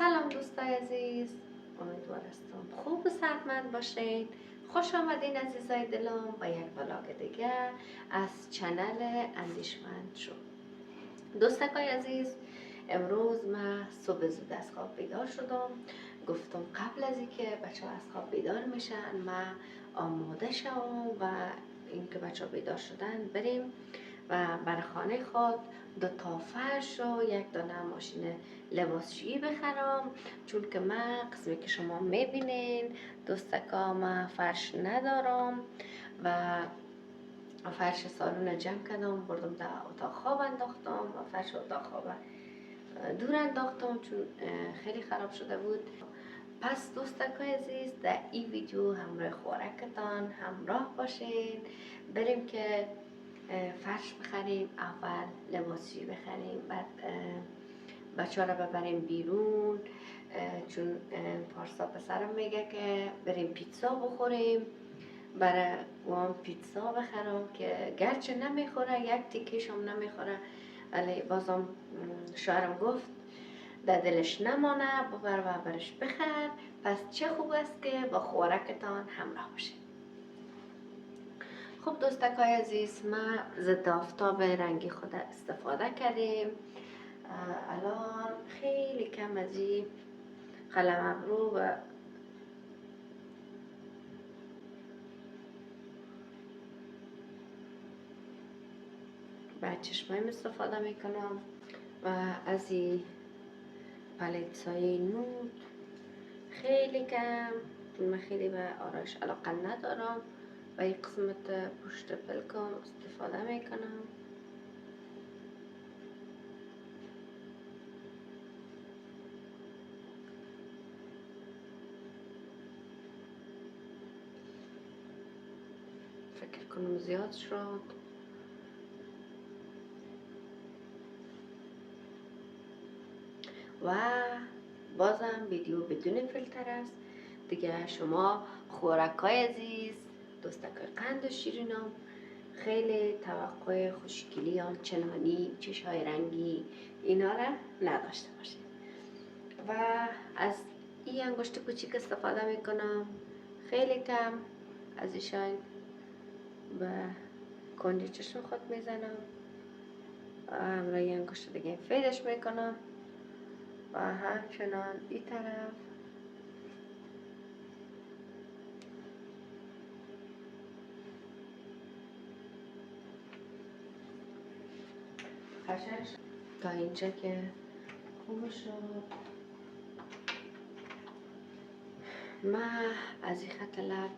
سلام دوستای عزیز، امیدوار هستم خوب و صحتمند باشید. خوش آمدین عزیزای دلم با یک ولاگ دیگه از چنل اندیشمند شو. دوستای عزیز، امروز من صبح زود از خواب بیدار شدم. گفتم قبل از اینکه بچه ها از خواب بیدار میشن من آماده شوم و اینکه بچه ها بیدار شدن بریم و بر خانه خود دو تا فرش و یک دانه ماشین لباسشویی بخرم، چون که من قسمی که شما میبینین دوستکا من فرش ندارم و فرش سالون جمع کردم بردم در اتاق خواب انداختم و فرش اتاق خواب دور انداختم چون خیلی خراب شده بود. پس دوستکای عزیز در این ویدیو همراه خوراکتان همراه باشین. بریم که فرش بخریم، اول لباسشویی بخریم، بعد بچه ها رو ببریم بیرون چون پارسا پسرم میگه که بریم پیتزا بخوریم. برای اون پیتزا بخرم که گرچه نمیخوره، یک تیکیش هم نمیخوره، ولی بازم شوهرم گفت در دلش نمانه ببر و برش بخر. پس چه خوب است که با خوراکتان همراه باشید. خب دوستکای عزیز، ما ضد آفتاب رنگی خود استفاده کردیم. الان خیلی کم از این قلم ابرو و بعد چشمایم استفاده میکنم و از این پلیت های نود خیلی کم، چون من خیلی به آرایش علاقه ندارم و این قسمت پشت پلکم استفاده میکنم. فکر کنم زیاد شد. و بازم ویدیو بدون فیلتر است دیگه. شما خوراکای عزیز، دوستکای قند و شیرینم، خیلی توقع خوشگلی آنچنانی، چشهای رنگی اینا را نداشته باشید. و از این انگشت کوچیک استفاده میکنم، خیلی کم از ایشان به کندی چشم خود میزنم و همراه این انگشت دیگه فیدش میکنم و همچنان این طرف قشنگ تا اینجا که خوب شد. من از این خط لب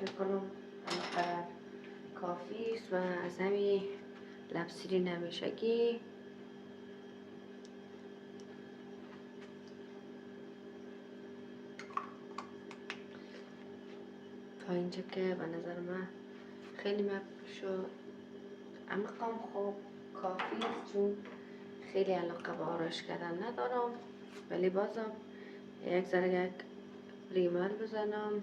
فکر کنم همینقدر کافی است و از همین لبسیری نمیشگی تا اینجا که به نظر من خیلی مقبول شد. عمیقم خوب کافی است، چون خیلی علاقه به آرایش کردن ندارم، ولی بازم یک ذره یک ریمل بزنم.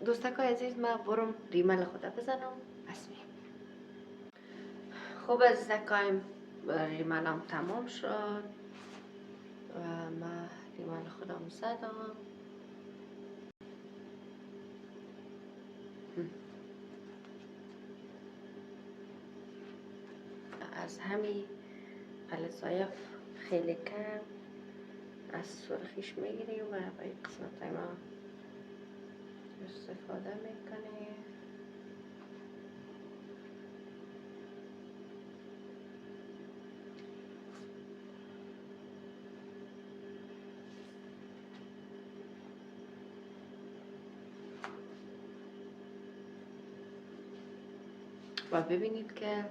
دوستکای عزیز، من برم ریمل خدا بزنم پس میام. خوب عزیزکایم، ریملم تمام شد و من ریمل خودم زدم. از همین پلزایف خیلی کم از سرخیش میگیریم و با این قسمت ما استفاده میکنیم. و ببینید که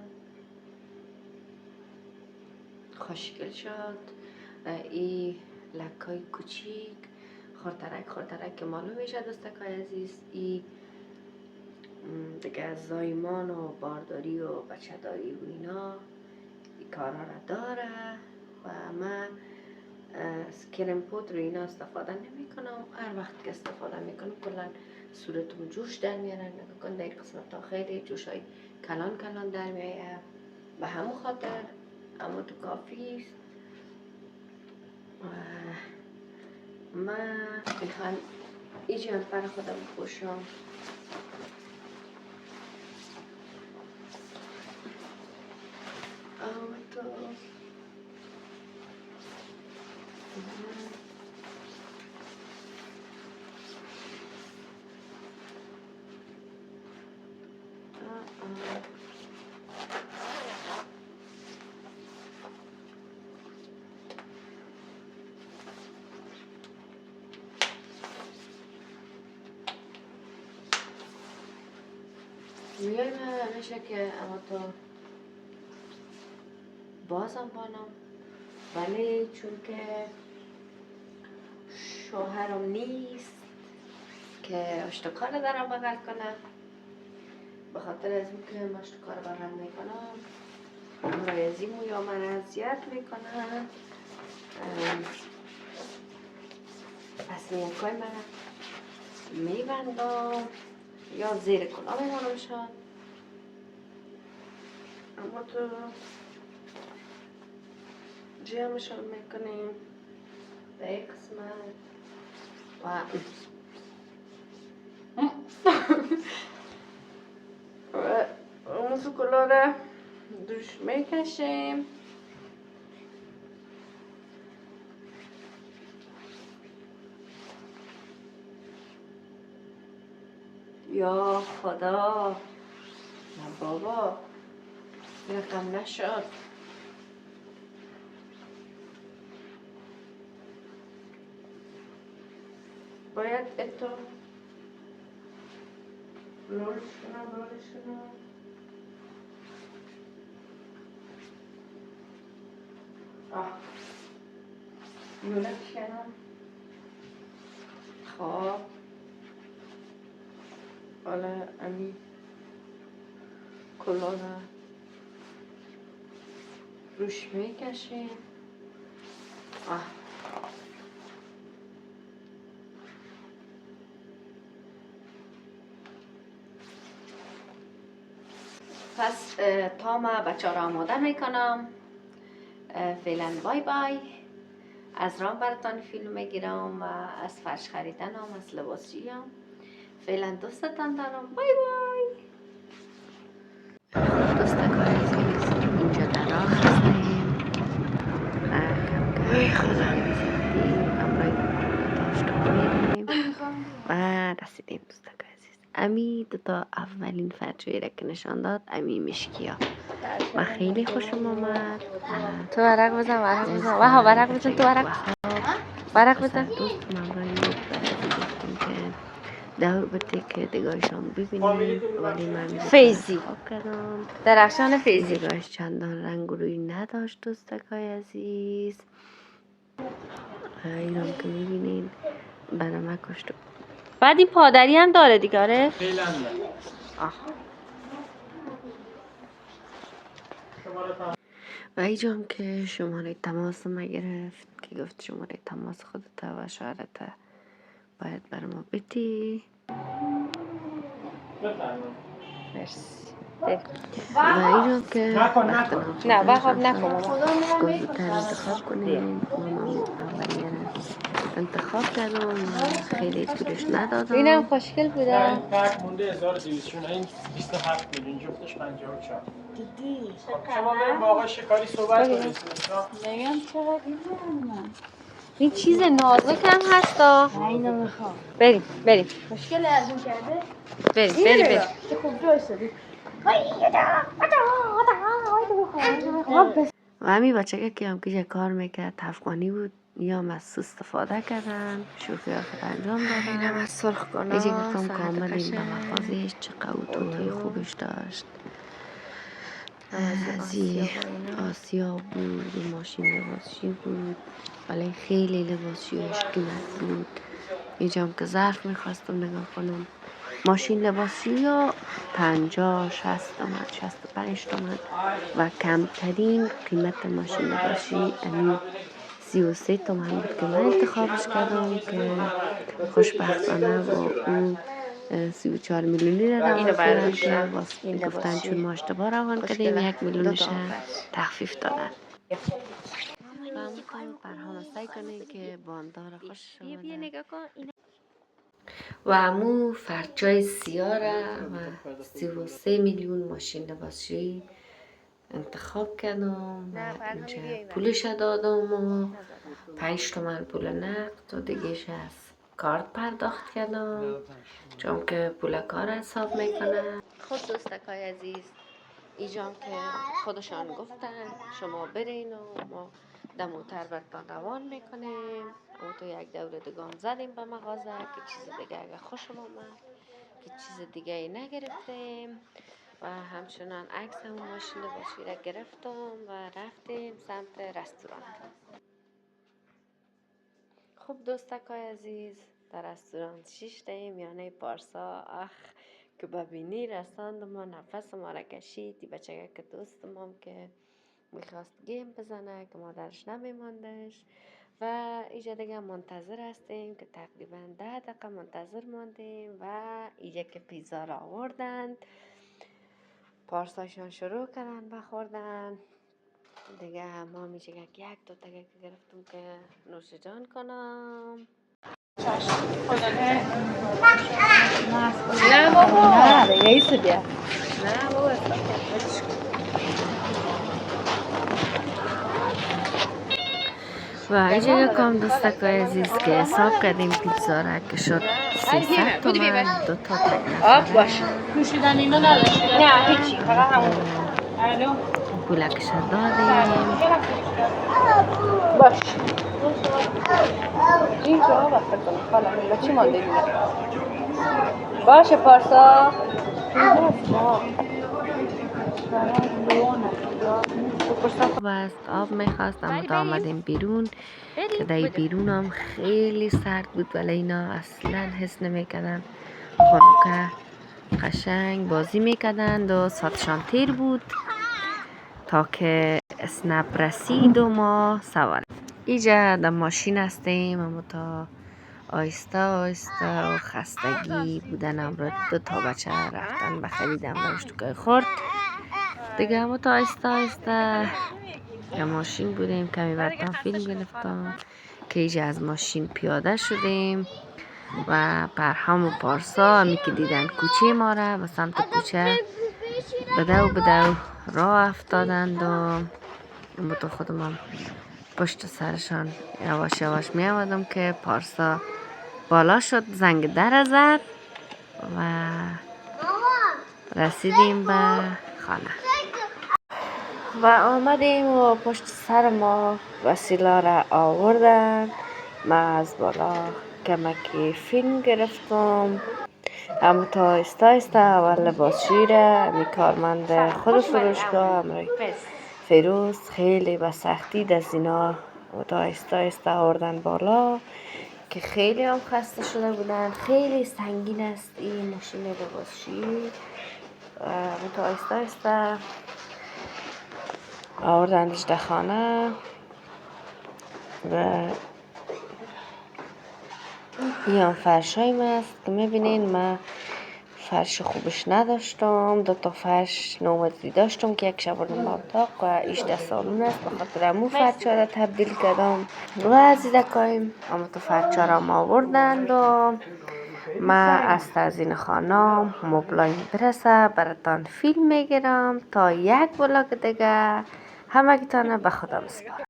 خوشگل شد. این لکای کوچیک خورترک که معلوم میشه دوستکای عزیز، این دیگه زایمان و بارداری و بچه‌داری و اینا این کارا را داره و من از کرم پودر اینا استفاده نمی کنم. هر وقت که استفاده میکنم کلا صورتم جوش در میارن. نگاه کن در قسمت ها خیلی جوش های کلان کلان در میایه. به همون خاطر اما تو کافی است. من میخوام این جمپر خودم بپوشم. تو میای من نشه که اما تو بازم بانم، ولی چون که شوهرم نیست که اشتکار دارم بغل کنم، به خاطر از این که من اشتکار بغل میکنم امرای از این یا من اذیت میکنم. پس نیکای من میبندم یا زیر کلا میمونمشان. اما تو جمعشان میکنیم به یک قسمت و اون کلا را دوش میکشیم. یا خدا، نه بابا رقم نشد. باید اتو رولش کنم. لولش کنم. خب حالا امی کلا را روش میکشیم. پس تا ما بچه را آماده میکنم. فعلا بای بای. از رام براتان فیلم میگیرم و از فرش خریدنم، از لباسشویم. فعلا دوستتان دارم. بای بای. دوستان عزیز، اینجا در راه هستیم. کم و رسیدیم دوستان عزیز. امی دوتا اولین فرشویی را که نشان داد امی مشکی ها و خیلی خوشم آمد. تو ورق بزن ورق بزن تو ورق بزن. دوست من را گفتیم که دور بده که دگاهشان ببینیم، ولی من فیزی کردم. درخشان فیزی دگاهش چندان رنگ روی نداشت دوستکای عزیز. این هم که میبینین برام کشت. بعد این پادری هم داره دیگه. آره و اینجا هم که شماره تماس ما گرفت که گفت شماره تماس خودت و شوهرت باید بر ما بدی. مرسی. و اینجا که نه بخواب نکن گفت زودتر انتخاب کنین. مامان اولیه انتخاب کردم و خیلی طولش ندادم. اینم خوشگل بوده. فرق مونده 1200 این 27 میلیون جفتش 54. دیدی شما بریم با آقای شکاری صحبت کنید. نگم چقدر این این چیز نازک هم هستا. اینو میخوام. بریم مشکل از اون کرده؟ بریم چه خوب جا استادی. و همین بچه که هم که کار میکرد افغانی بود یا هم از استفاده کردن، شوخی آخر انجام دادن. اینم از سرخ کنم. ایجی گفتم کامل این به مخازش چقدر اتوهای خوبش داشت. از آسیا بود، ماشین لباسشویی بود، ولی خیلی لباسشویش قیمت بود. اینجا هم که ظرف میخواستم نگاه کنم ماشین لباسی یا 50 60 تومن 65 تومن و کمترین قیمت ماشین لباسی 33 تومن بود که من انتخابش کردم که خوشبختانه با اون 34 میلیونی رو روان کردن که گفتن چون ما اشتباه روان کردیم 1 میلیونش تخفیف دادن. و همون برهام سعی کنین که باندار خوش شده و همون فرچای سیاره و 33 میلیون ماشین لباسی انتخاب کردم و اینجا پولش دادم و 5 تومن پول نقد و دیگهش از کارت پرداخت کردم چون که پول کار حساب میکنه. خود دوستکای عزیز ایجام که خودشان گفتن شما برین و ما دموتر برتان روان میکنیم و تو یک دور دگان زدیم به مغازه که چیز دیگه اگه خوشم آمد که چیز دیگه ای نگرفتیم و همچنان عکس همون ماشین لباسی را گرفتم و رفتیم سمت رستوران. خب دوستکای عزیز در رستوران شیشته میانه پارسا که ببینی رساند ما نفس ما را کشید. دی بچه که دوست ما که میخواست گیم بزنه که مادرش نمیماندش و اینجا دیگه منتظر هستیم که تقریبا 10 دقیقه منتظر ماندیم و اینجا که پیزا را آوردند پارساشان شروع کردن بخوردن دیگه ما میشه که 1 2 تا گرفتم که نوش جان کنم. نه بابا نه دیگه ایسو بیا نه بابا و اینجا کام دوستکای عزیز که حساب کردیم پیتزا را که شد 300 تومن 2 تا آب باش نوشیدنی اینا نداشت نه هیچی فقط همون الو پولکش دادیم باش اینجا وقت کنم خاله میلا چی مانده دیگه باشه پارسا خوب است آب میخواستم تا آمدیم بیرون که در بیرون هم خیلی سرد بود ولی اینا اصلا حس نمیکردن خانوکه قشنگ بازی میکردند و ساعتشان تیر بود تا که اسنپ رسید و ما سوار اینجا در ماشین هستیم اما تا آیسته آیسته و خستگی بودنم را 2 تا بچه رفتن بخریدم روشتوکای خورد دیگه اما تا آیسته آیسته در ماشین بودیم کمی برتان فیلم گرفتم که اینجا از ماشین پیاده شدیم و برهام و پارسا همی که دیدن کوچه ما را و سمت کوچه بدو راه افتادند و اما تو خودم هم پشت سرشان یواش یواش می آمدم که پارسا بالا شد زنگ در زد و رسیدیم به خانه و آمدیم و پشت سر ما وسیله را آوردن. من از بالا کمکی فیلم گرفتم اما تا آیسته آیسته اول لباسشویی را می کارمند خود فروشگاه فیروز خیلی به سختی دست اینا و تا آیسته آیسته آوردن بالا که خیلی هم خسته شده بودن. خیلی سنگین است این ماشین لباسشویی و تا آیسته آیسته آوردنش در خانه و این هم فرشایم است که میبینین من فرش خوبش نداشتم 2 تا فرش نومدی داشتم که یک شب بردم اتاق و ایش در سالون است بخاطر امو فرچه را تبدیل کردم و عزیزکایم اما تو فرچه را ما آوردند و من از تزیین خانه مبلایم برسه براتان فیلم میگیرم تا یک بلاگ دیگه همگیتانه به خدا بسپارم.